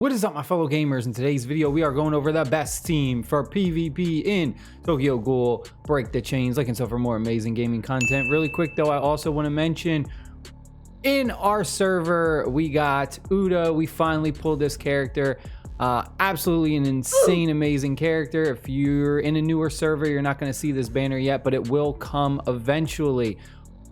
What is up, my fellow gamers? In today's video, we are going over the best team for PvP in Tokyo Ghoul. Break the chains, like and sub for more amazing gaming content. Really quick though, I also want to mention in our server, we got Uda. We finally pulled this character. Absolutely an insane, amazing character. If you're in a newer server, you're not going to see this banner yet, but it will come eventually.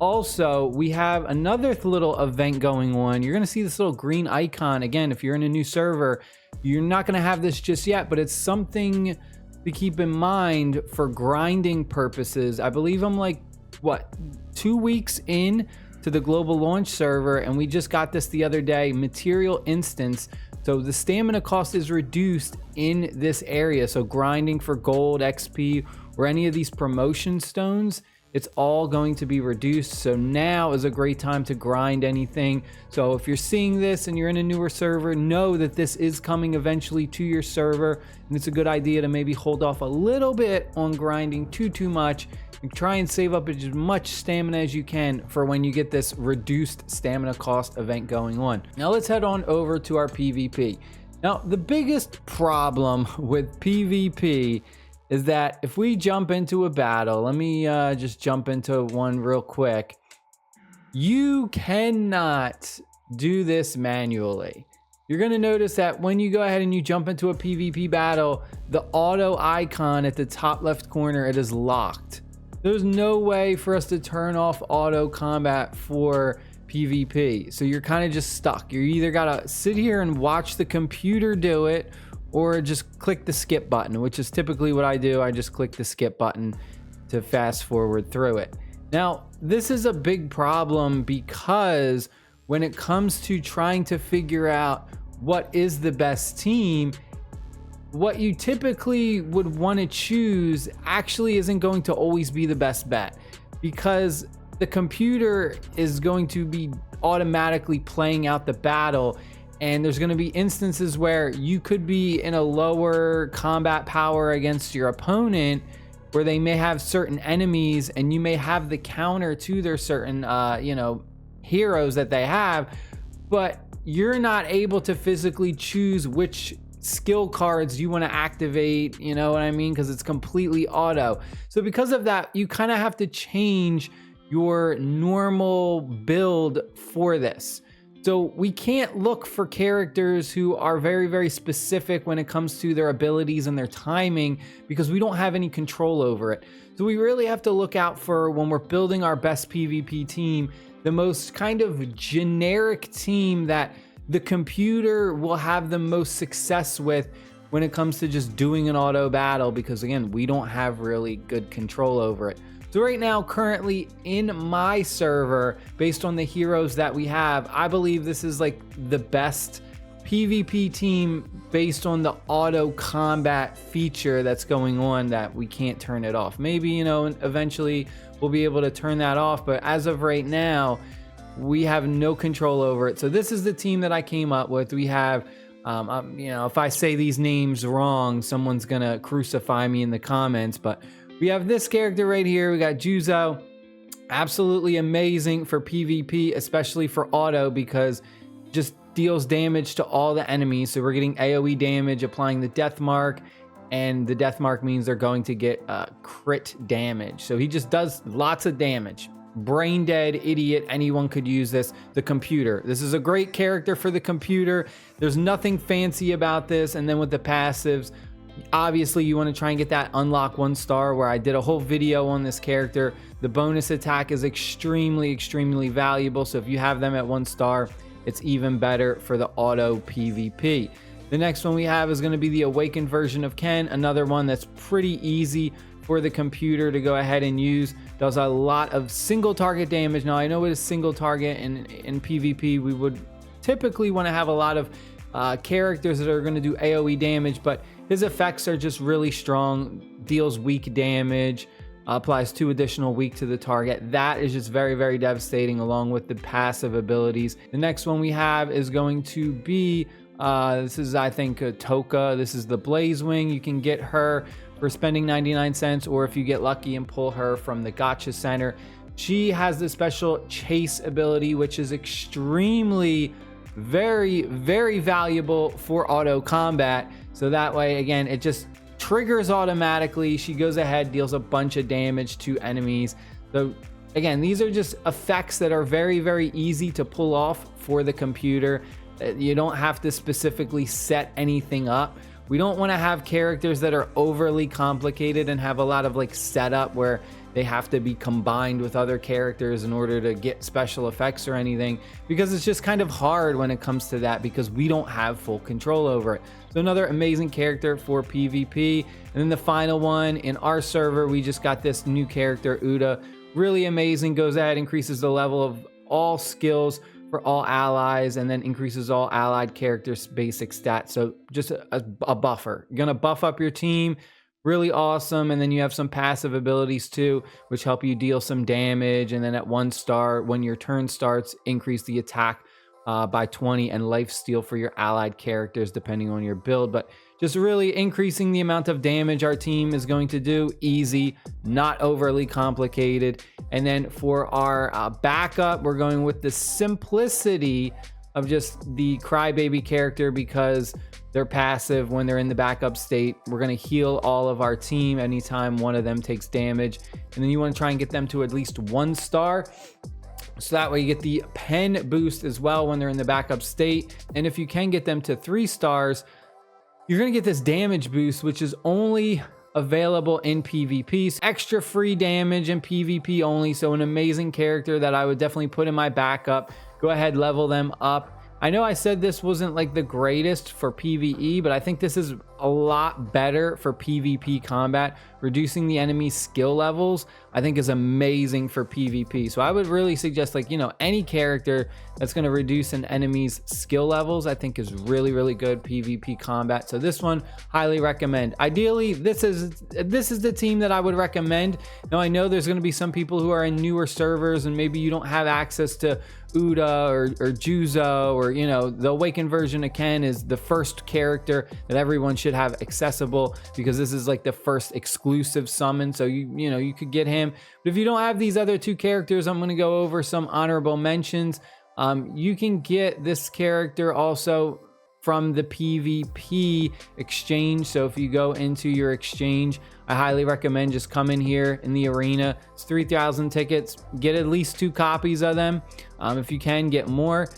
Also, we have another little event going on. You're going to see this little green icon. Again, if you're in a new server, you're not going to have this just yet, but it's something to keep in mind for grinding purposes. I believe I'm like, what, 2 weeks in to the global launch server, and we just got this the other day, material instance. So the stamina cost is reduced in this area. So grinding for gold, XP, or any of these promotion stones, it's all going to be reduced. So now is a great time to grind anything. So if you're seeing this and you're in a newer server, know that this is coming eventually to your server, and it's a good idea to maybe hold off a little bit on grinding too much and try and save up as much stamina as you can for when you get this reduced stamina cost event going on. Now let's head on over to our PvP. Now the biggest problem with PvP is that if we jump into a battle, let me just jump into one real quick. You cannot do this manually. You're gonna notice that when you go ahead and you jump into a PvP battle, the auto icon at the top left corner, it is locked. There's no way for us to turn off auto combat for PvP. So you're kind of just stuck. You either gotta sit here and watch the computer do it, or just click the skip button, which is typically what I do. I just click the skip button to fast forward through it. Now, this is a big problem because when it comes to trying to figure out what is the best team, what you typically would want to choose actually isn't going to always be the best bet, because the computer is going to be automatically playing out the battle. And there's going to be instances where you could be in a lower combat power against your opponent, where they may have certain enemies and you may have the counter to their certain, heroes that they have, but you're not able to physically choose which skill cards you want to activate, you know what I mean? Because it's completely auto. So because of that, you kind of have to change your normal build for this. So we can't look for characters who are very specific when it comes to their abilities and their timing, because we don't have any control over it. So we really have to look out for, when we're building our best PvP team, the most kind of generic team that the computer will have the most success with when it comes to just doing an auto battle, because again, we don't have really good control over it. So right now, currently in my server, based on the heroes that we have, I believe this is like the best PvP team based on the auto combat feature that's going on, that we can't turn it off. Maybe, eventually we'll be able to turn that off, but as of right now, we have no control over it. So this is the team that I came up with. We have, if I say these names wrong, someone's gonna crucify me in the comments, but we have this character right here. We got Juzo. Absolutely amazing for PvP, especially for auto, because just deals damage to all the enemies. So we're getting AoE damage, applying the death mark, and the death mark means they're going to get crit damage. So he just does lots of damage. Brain dead idiot. Anyone could use this. The computer. This is a great character for the computer. There's nothing fancy about this. And then with the passives, obviously you want to try and get that unlock 1 star, where I did a whole video on this character. The bonus attack is extremely valuable. So if you have them at 1 star, it's even better for the auto PvP. The next one we have is going to be the awakened version of Ken. Another one that's pretty easy for the computer to go ahead and use. Does a lot of single target damage. Now I know it is single target, and in PvP we would typically want to have a lot of characters that are going to do AoE damage, but his effects are just really strong. Deals weak damage, applies 2 additional weak to the target. That is just very devastating, along with the passive abilities. The next one we have is going to be this is, I think, Toka. This is the Blaze Wing. You can get her for spending 99 cents, or if you get lucky and pull her from the Gacha Center. She has the special chase ability, which is extremely very, very valuable for auto combat. So that way, again, it just triggers automatically. She goes ahead, deals a bunch of damage to enemies. So again, these are just effects that are very, very easy to pull off for the computer. You don't have to specifically set anything up. We don't want to have characters that are overly complicated and have a lot of like setup where they have to be combined with other characters in order to get special effects or anything, because it's just kind of hard when it comes to that because we don't have full control over it. So another amazing character for PvP. And then the final one in our server, we just got this new character, Uda. Really amazing, goes ahead, increases the level of all skills for all allies, and then increases all allied characters' basic stats. So just a buffer. You're gonna buff up your team. Really awesome. And then you have some passive abilities too, which help you deal some damage. And then at 1 star, when your turn starts, increase the attack by 20 and life steal for your allied characters depending on your build. But just really increasing the amount of damage our team is going to do. Easy, not overly complicated. And then for our backup, we're going with the simplicity of just the crybaby character, because they're passive when they're in the backup state. We're going to heal all of our team anytime one of them takes damage, and then you want to try and get them to at least 1 star, so that way you get the pen boost as well when they're in the backup state. And if you can get them to 3 stars, you're going to get this damage boost, which is only available in PvP. So extra free damage in PvP only. So an amazing character that I would definitely put in my backup. Go ahead, level them up. I know I said this wasn't like the greatest for PvE, but I think this is a lot better for PvP combat. Reducing the enemy's skill levels, I think, is amazing for PvP. So I would really suggest, like, you know, any character that's going to reduce an enemy's skill levels, I think is really, really good PvP combat. So this one, highly recommend. Ideally, this is the team that I would recommend. Now, I know there's going to be some people who are in newer servers and maybe you don't have access to Uda or Juzo, or, you know, the awakened version of Ken is the first character that everyone should have accessible, because this is like the first exclusive summon. So you know, you could get him. But if you don't have these other 2 characters, I'm going to go over some honorable mentions. You can get this character also from the PvP exchange. So if you go into your exchange, I highly recommend just come in here in the arena. It's 3,000 tickets. Get at least 2 copies of them. If you can, get more.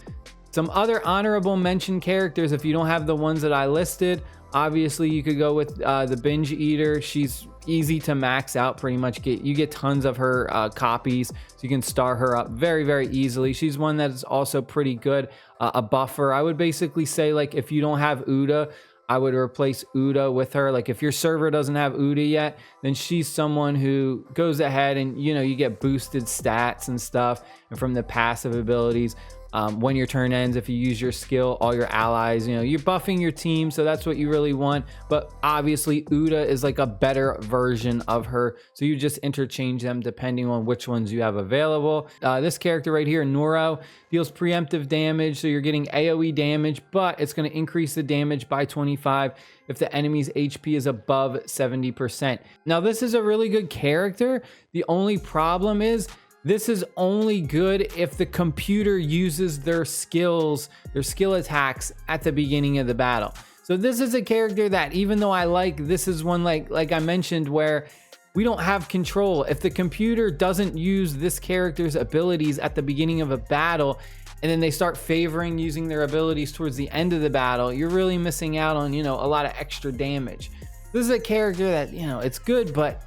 Some other honorable mention characters, if you don't have the ones that I listed, obviously you could go with the Binge Eater. She's easy to max out, pretty much. You get tons of her copies, so you can star her up very, very easily. She's one that is also pretty good. A buffer, I would basically say, like, if you don't have Uda, I would replace Uda with her. Like, if your server doesn't have Uda yet, then she's someone who goes ahead and, you know, you get boosted stats and stuff, and from the passive abilities. When your turn ends, if you use your skill, all your allies, you know, you're buffing your team, so that's what you really want. But obviously Uda is like a better version of her, so you just interchange them depending on which ones you have available. This character right here, Noro, deals preemptive damage, so you're getting AoE damage, but it's going to increase the damage by 25 if the enemy's HP is above 70%. Now, this is a really good character. The only problem is, this is only good if the computer uses their skills, their skill attacks at the beginning of the battle. So this is a character that, even though I like, this is one like I mentioned, where we don't have control. If the computer doesn't use this character's abilities at the beginning of a battle, and then they start favoring using their abilities towards the end of the battle, you're really missing out on, you know, a lot of extra damage. This is a character that, you know, it's good, but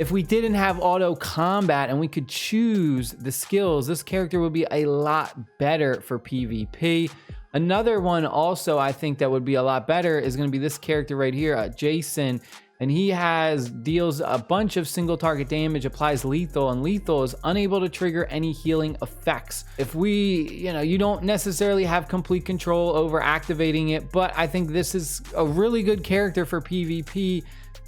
if we didn't have auto combat and we could choose the skills, this character would be a lot better for PvP. Another one also I think that would be a lot better is going to be this character right here, Jason. And he deals a bunch of single target damage, applies lethal, and lethal is unable to trigger any healing effects. If you don't necessarily have complete control over activating it, but I think this is a really good character for PvP.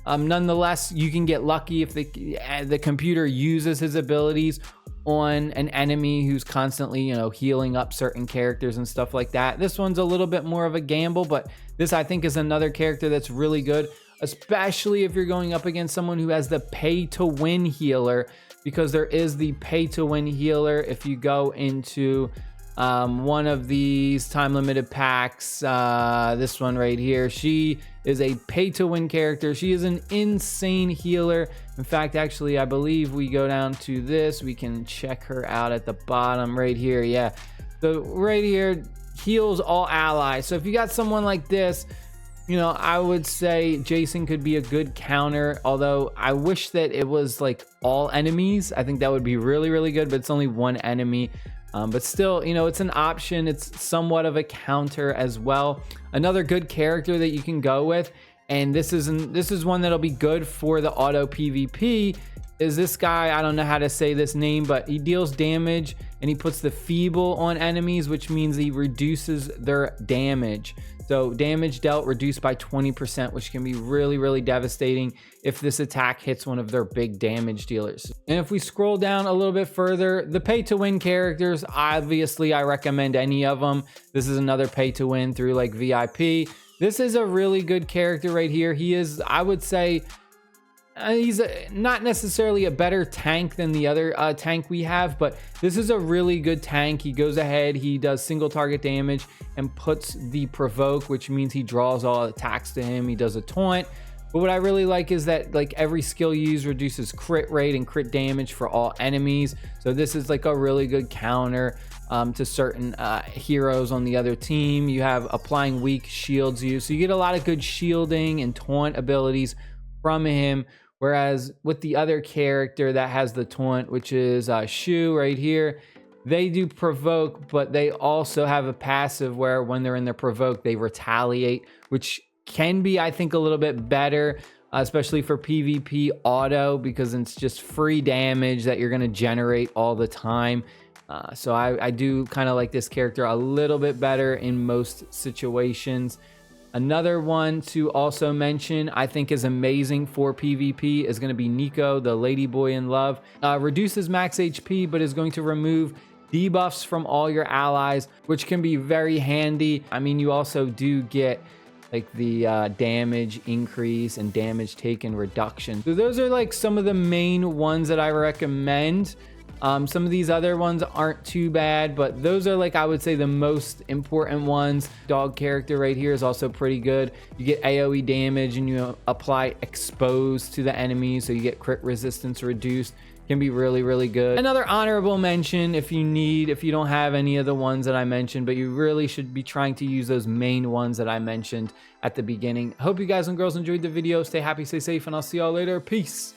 Nonetheless, you can get lucky if the computer uses his abilities on an enemy who's constantly, you know, healing up certain characters and stuff like that. This one's a little bit more of a gamble, but this, I think, is another character that's really good, especially if you're going up against someone who has the pay-to-win healer, because there is the pay-to-win healer if you go into one of these time limited packs, this one right here. She is a pay to win character. She is an insane healer. In fact, actually, I believe we go down to this, we can check her out at the bottom right here. Yeah, so right here, heals all allies. So if you got someone like this, you know, I would say Jason could be a good counter, although I wish that it was like all enemies. I think that would be really, really good, but it's only one enemy. But still, you know, it's an option. It's somewhat of a counter as well. Another good character that you can go with, and this is one that'll be good for the auto PvP, is this guy. I don't know how to say this name, but he deals damage and he puts the feeble on enemies, which means he reduces their damage. So damage dealt reduced by 20%, which can be really, really devastating if this attack hits one of their big damage dealers. And if we scroll down a little bit further, the pay to win characters, obviously I recommend any of them. This is another pay to win through like VIP. This is a really good character right here. He is, I would say, he's not necessarily a better tank than the other tank we have, but this is a really good tank. He goes ahead, he does single target damage and puts the provoke, which means he draws all attacks to him. He does a taunt. But what I really like is that like every skill you use reduces crit rate and crit damage for all enemies. So this is like a really good counter to certain heroes on the other team. You have applying weak shields you, so you get a lot of good shielding and taunt abilities from him. Whereas with the other character that has the taunt, which is Shu right here, they do provoke, but they also have a passive where when they're in their provoke, they retaliate, which can be, I think, a little bit better, especially for PvP auto, because it's just free damage that you're going to generate all the time. So I do kind of like this character a little bit better in most situations. Another one to also mention, I think is amazing for PvP, is going to be Nico, the Ladyboy in Love. Reduces max HP, but is going to remove debuffs from all your allies, which can be very handy. I mean, you also do get like the damage increase and damage taken reduction. So those are like some of the main ones that I recommend. Some of these other ones aren't too bad, but those are like, I would say, the most important ones. Dog character right here is also pretty good. You get AoE damage and you apply expose to the enemy, so you get crit resistance reduced. Can be really, really good. Another honorable mention if you don't have any of the ones that I mentioned, but you really should be trying to use those main ones that I mentioned at the beginning. Hope you guys and girls enjoyed the video. Stay happy, stay safe, and I'll see y'all later. Peace.